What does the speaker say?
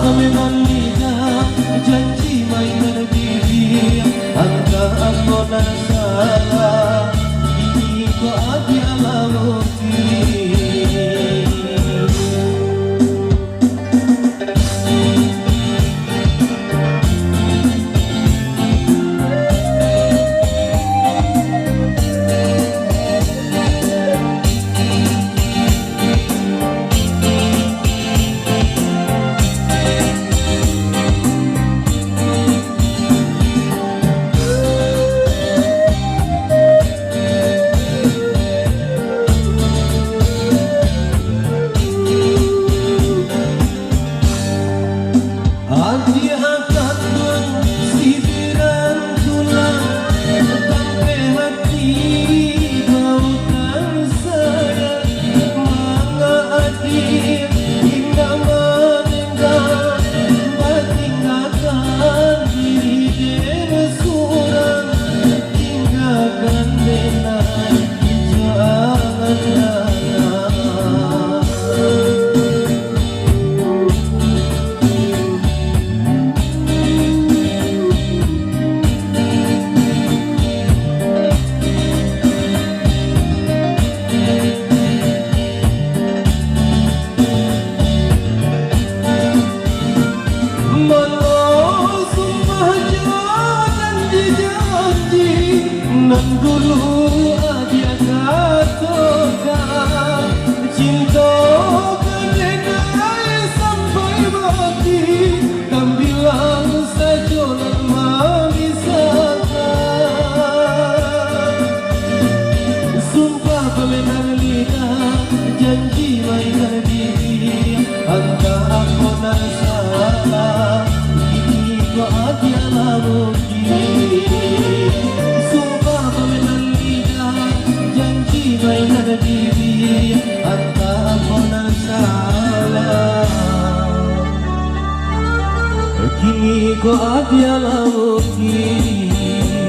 paminan lidah, janji mainan diri, angka aku dan salah, ini kau adalah mungkin. Nan dulu dia katakan cinta keledai sampai mati, kan bilang saja nan memisahkan. Sumpah paminan lidah, janji mainan diri, angka aku dan salah, ini kau adalah mungkin. Mainan diri, antara aku dan salah, kini kau adalah mungkin.